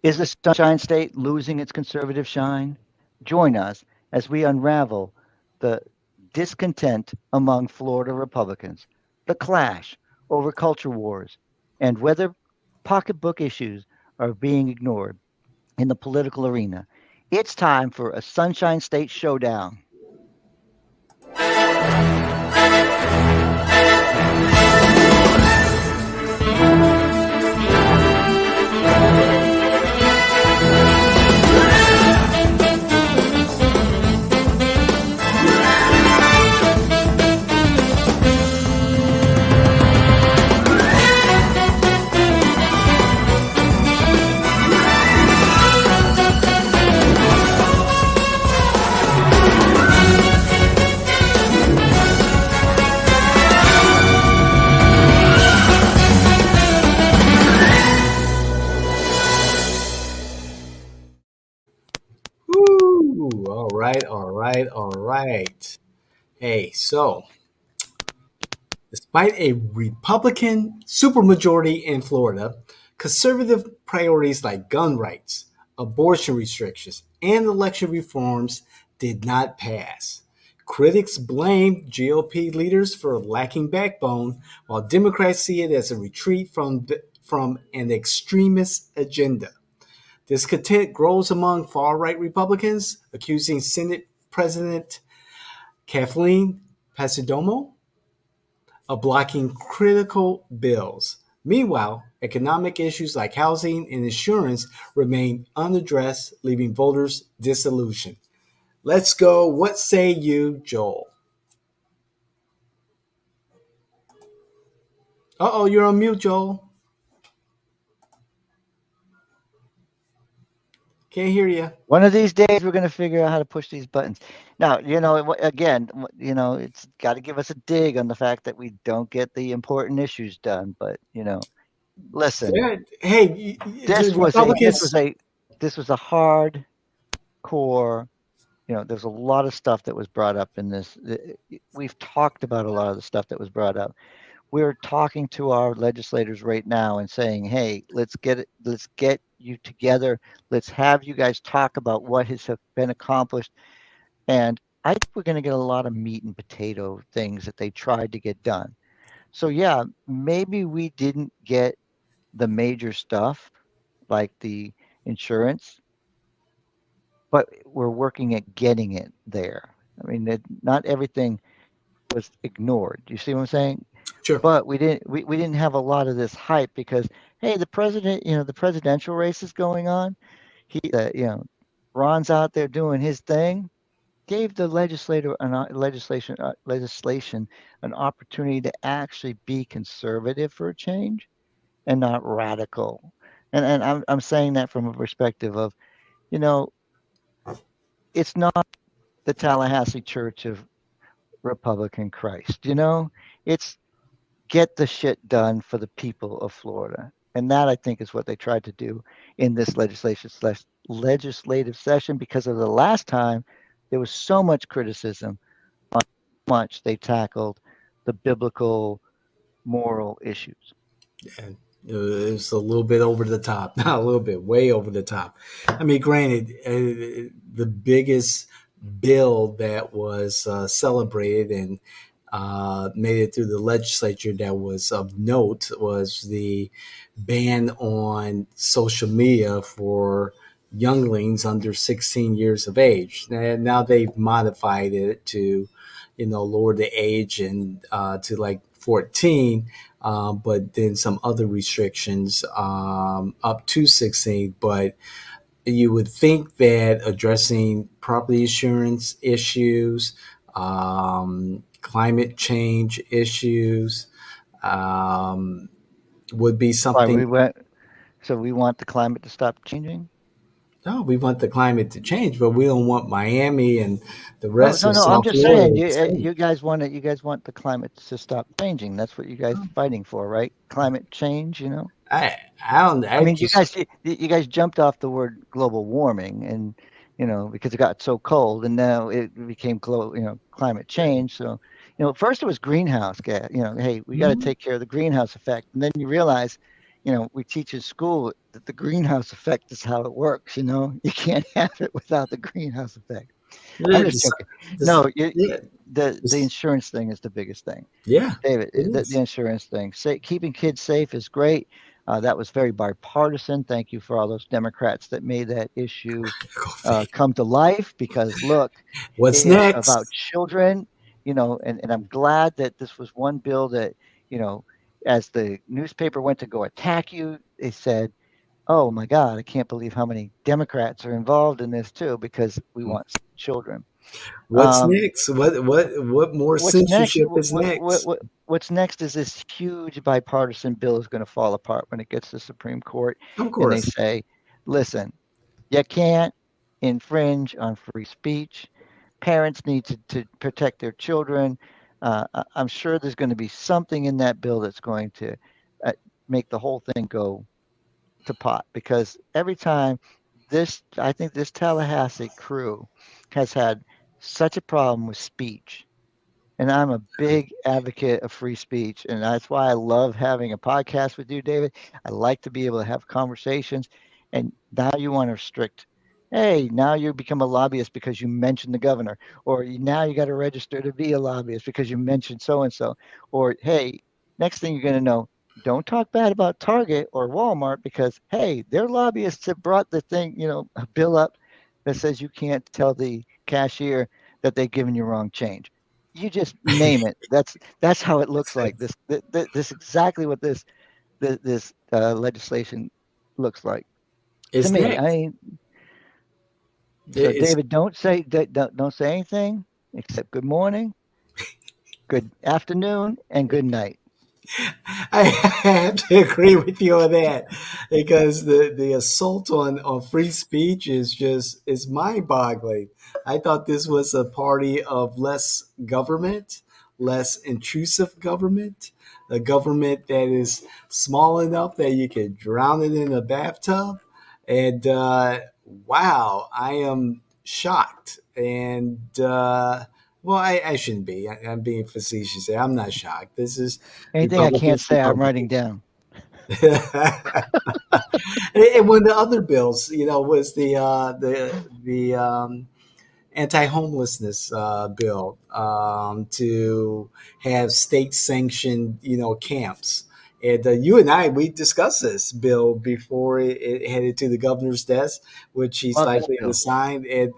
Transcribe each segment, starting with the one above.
Is the Sunshine State losing its conservative shine? Join us as we unravel the discontent among Florida Republicans, the clash over culture wars, and whether pocketbook issues are being ignored in the political arena. It's time for a Sunshine State showdown. Woo! All right, all right, all right. Hey, so despite a Republican supermajority in Florida, conservative priorities like gun rights, abortion restrictions, and election reforms did not pass. Critics blame GOP leaders for lacking backbone, while Democrats see it as a retreat from an extremist agenda. Discontent grows among far right Republicans, accusing Senate President Kathleen Passidomo of blocking critical bills. Meanwhile, economic issues like housing and insurance remain unaddressed, leaving voters disillusioned. Let's go. What say you, Joel? Uh oh, you're on mute, Joel. Can't hear you. One of these days, we're going to figure out how to push these buttons. Now, again, it's got to give us a dig on the fact that we don't get the important issues done. But listen, Hey, this the was a this Republicans. was a this was a hard core. There's a lot of stuff that was brought up in this. We've talked about a lot of the stuff that was brought up. We're talking to our legislators right now and saying, "Hey, let's get you together. Let's have you guys talk about what has been accomplished." And I think we're going to get a lot of meat and potato things that they tried to get done. So yeah, maybe we didn't get the major stuff like the insurance, but we're working at getting it there. I mean, not everything was ignored. You see what I'm saying? Sure. But we didn't have a lot of this hype because hey, the president, the presidential race is going on. Ron's out there doing his thing. Gave the legislation an opportunity to actually be conservative for a change and not radical. And I'm saying that from a perspective of, you know, it's not the Tallahassee Church of Republican Christ. It's get the shit done for the people of Florida. And that I think is what they tried to do in this legislative session because of the last time there was so much criticism on how much they tackled the biblical moral issues. And it's a little bit over the top, not a little bit, way over the top. I mean, granted, the biggest bill that was celebrated and made it through the legislature that was of note was the ban on social media for younglings under 16 years of age. And now they've modified it to, lower the age and to like 14, but then some other restrictions up to 16. But you would think that addressing property insurance issues, climate change issues, would be Why something. we went so we want the climate to stop changing? No, we want the climate to change, but we don't want Miami and the No, rest no, of no. I'm South just saying, Florida to you change. guys want it. You guys want the climate to stop changing. That's what you guys fighting for, right? Climate change. I don't. I I mean, just. you guys jumped off the word global warming, and because it got so cold, and now it became climate change. So, first it was greenhouse gas. Hey, we got to Mhm. take care of the greenhouse effect, and then you realize, we teach in school that the greenhouse effect is how it works. You can't have it without the greenhouse effect. I'm Yeah, just joking. this, No, yeah, the this, insurance thing is the biggest thing. yeah, David, it the is. insurance thing. Keeping kids safe is great. That was very bipartisan. Thank you for all those Democrats that made that issue Coffee. come to life because look, What's it's about next? children, and I'm glad that this was one bill that, you know, as the newspaper went to go attack you, they said, oh my God, I can't believe how many Democrats are involved in this too, because we want children. What's Um, next? What more what's next? censorship is next? What's next is this huge bipartisan bill is going to fall apart when it gets to the Supreme Court, Of and they course. say, listen, you can't infringe on free speech. Parents need to protect their children. I'm sure there's going to be something in that bill that's going to uh, make the whole thing go to pot because every time I think this Tallahassee crew has had such a problem with speech, and I'm a big advocate of free speech. And that's why I love having a podcast with you, David. I like to be able to have conversations. And now you want to restrict, hey, now you become a lobbyist because you mentioned the governor, or now you got to register to be a lobbyist because you mentioned so and so. Or, hey, next thing you're going to know, don't talk bad about Target or Walmart because, hey, their lobbyists have brought the thing, a bill up that says you can't tell the cashier that they've given you wrong change. You just name it. That's how it looks like. This exactly what this legislation looks like to It's me. I next. mean, so It's David, don't say anything except good morning, good afternoon, and good night. I have to agree with you on that because the assault on free speech is mind boggling. I thought this was a party of less government, less intrusive government, a government that is small enough that you can drown it in a bathtub. And wow, I am shocked. And well, I shouldn't be. I'm being facetious there. I'm not shocked. This is Anything I can't Republicans, say, I'm writing Republicans. down. And one of the other bills, was the anti-homelessness bill to have state-sanctioned, camps. And you and we discussed this bill before it headed to the governor's desk, which he's Love this likely to bill. sign. And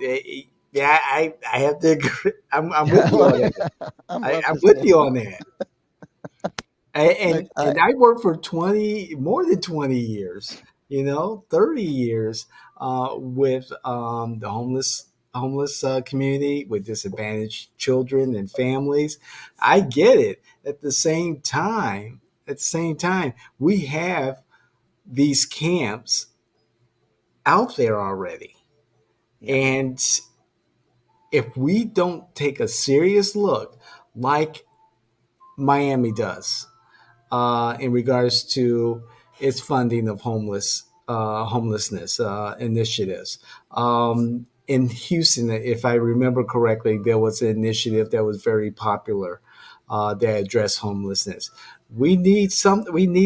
yeah, I have to agree. I'm with I you love, on that. love I'm this with you bill. on that. And Like I, and I worked for more than 20 years, 30 years with the homeless community with disadvantaged children and families. I get it. At the same time, we have these camps out there already. yeah, And if we don't take a serious look like Miami does, in regards to its funding of homelessness initiatives. In Houston, if I remember correctly, there was an initiative that was very popular that addressed homelessness. We need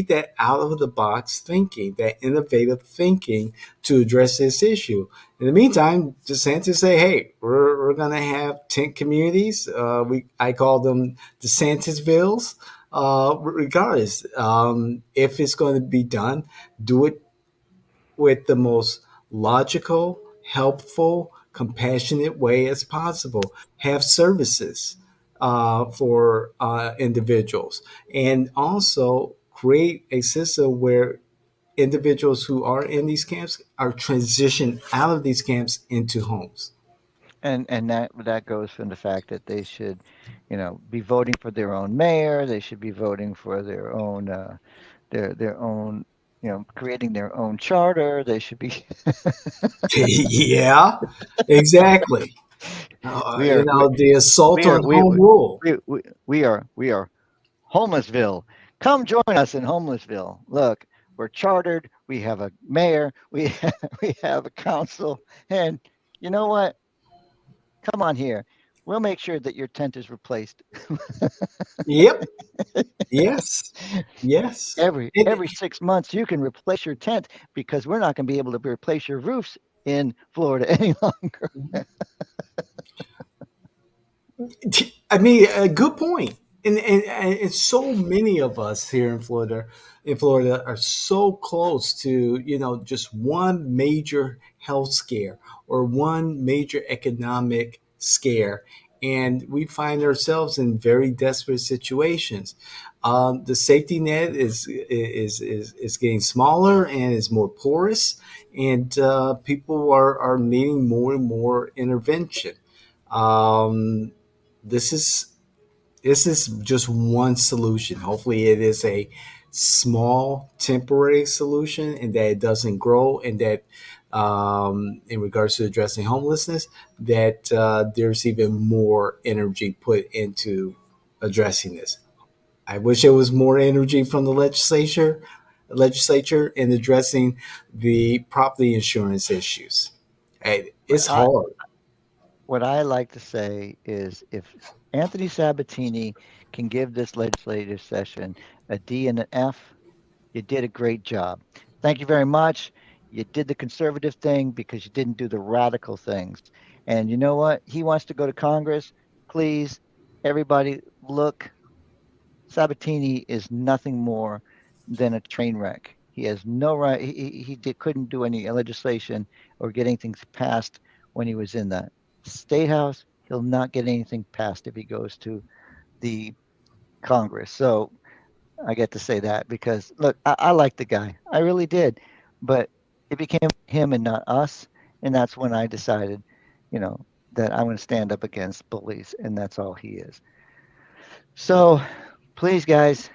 that out of the box thinking, that innovative thinking to address this issue. In the meantime, DeSantis say, "Hey, we're going to have tent communities. I call them DeSantisvilles. Regardless, if it's going to be done, do it with the most logical, helpful, compassionate way as possible. Have services for individuals, and also create a system where individuals who are in these camps are transitioned out of these camps into homes." and that goes from the fact that they should, be voting for their own mayor. They should be voting for their own, creating their own charter. They should be. Yeah, exactly. we are we, The assault we are on we home we rule. we are homelessville. Come join us in homelessville. Look, we're chartered. We have a mayor. We we have a council, and you know what? Come on here. We'll make sure that your tent is replaced. Yep. Yes. Yes. Every 6 months you can replace your tent because we're not going to be able to replace your roofs in Florida any longer. I mean, a good point. And so many of us here in Florida are so close to, just one major health scare or one major economic scare. And we find ourselves in very desperate situations. The safety net is getting smaller and is more porous, and people are needing more and more intervention. Um, this is this is just one solution. Hopefully, it is a small temporary solution, and that it doesn't grow, and that in regards to addressing homelessness, that there's even more energy put into addressing this. I wish there was more energy from the legislature in addressing the property insurance issues. It's I, hard. what I like to say is if Anthony Sabatini can give this legislative session a D and an F, you did a great job. Thank you very much. You did the conservative thing because you didn't do the radical things. And you know what? He wants to go to Congress. Please, everybody, look. Sabatini is nothing more than a train wreck. He has no right. Couldn't do any legislation or get anything passed when he was in the state house. He'll not get anything passed if he goes to the Congress. So I get to say that because look, I like the guy. I really did, but it became him and not us, and that's when I decided, you know, that I want to stand up against bullies, and that's all he is. So, please, guys,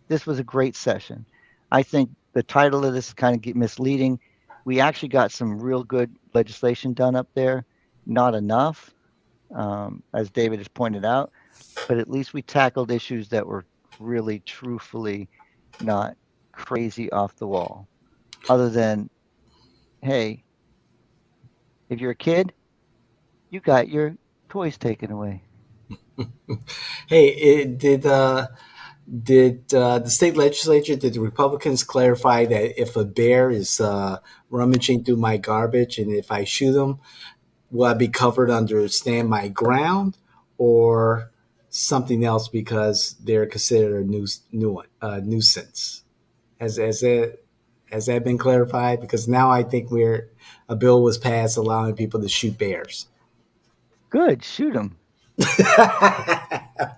this was a great session. I think the title of this is kind of misleading. We actually got some real good legislation done up there. Not enough, as David has pointed out, but at least we tackled issues that were really, truthfully not crazy off the wall. Other than, hey, if you're a kid, you got your toys taken away. Hey, did the state legislature, did the Republicans clarify that if a bear is rummaging through my garbage and if I shoot them, will I be covered under stand my ground or something else because they're considered a nuisance? Has that been clarified? Because now I think a bill was passed allowing people to shoot bears. Good, shoot him.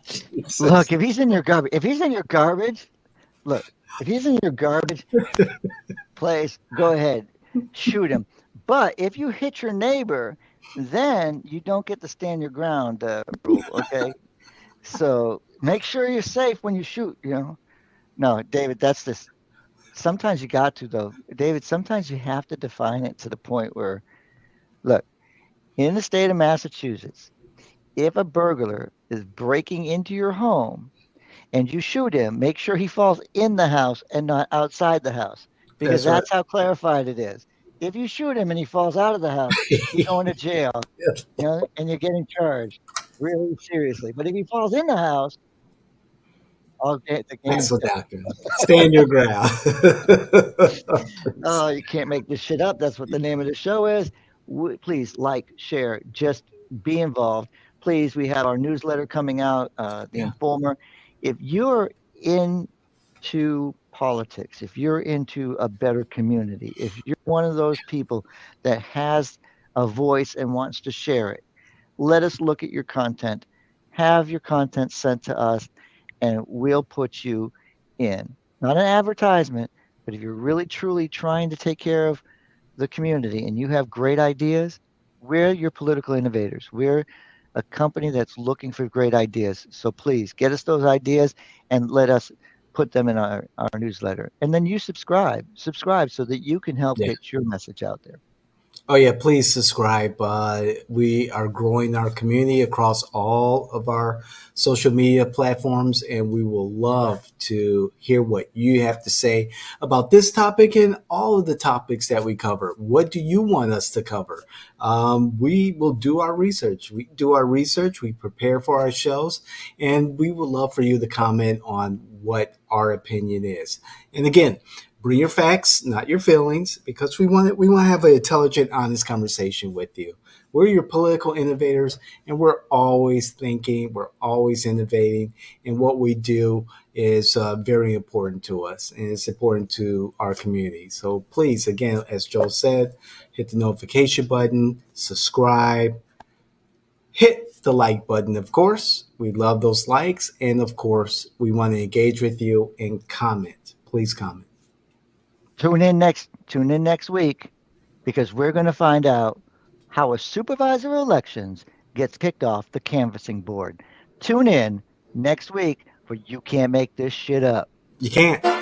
Jesus. Look, look, if he's in your garbage place, go ahead, shoot him. But if you hit your neighbor, then you don't get to stand your ground rule. Okay, so make sure you're safe when you shoot. No, David, that's this. Sometimes you got to though, David. Sometimes you have to define it to the point where, look, in the state of Massachusetts, if a burglar is breaking into your home and you shoot him, make sure he falls in the house and not outside the house because That's right. that's how clarified it is. If you shoot him and he falls out of the house, you're going to jail, and you're getting charged really seriously. But if he falls in the house, the game's Axel done. Doctrine. Stand your ground. Oh, you can't make this shit up. That's what the name of the show is. Please like, share, just be involved. Please, we have our newsletter coming out, The Yeah. Informer. If you're into politics, if you're into a better community, if you're one of those people that has a voice and wants to share it, let us look at your content. Have your content sent to us, and we'll put you in. Not an advertisement, but if you're really truly trying to take care of the community and you have great ideas, we're your political innovators. We're a company that's looking for great ideas. So please get us those ideas and let us put them in our newsletter. And then you subscribe so that you can help Yeah. get your message out there. Oh yeah, please subscribe. We are growing our community across all of our social media platforms, and we will love to hear what you have to say about this topic and all of the topics that we cover. What do you want us to cover? We will do our research. We do our research. We prepare for our shows, and we would love for you to comment on what our opinion is. And again, bring your facts, not your feelings, because we want to have an intelligent, honest conversation with you. We're your political innovators, and we're always thinking, we're always innovating, and what we do is very important to us, and it's important to our community. So please, again, as Joe said, hit the notification button, subscribe, hit the like button. Of course, we love those likes, and of course, we want to engage with you and comment. Please comment. Tune in next week because we're going to find out how a supervisor of elections gets kicked off the canvassing board. Tune in next week for You Can't Make This Shit Up. You can't.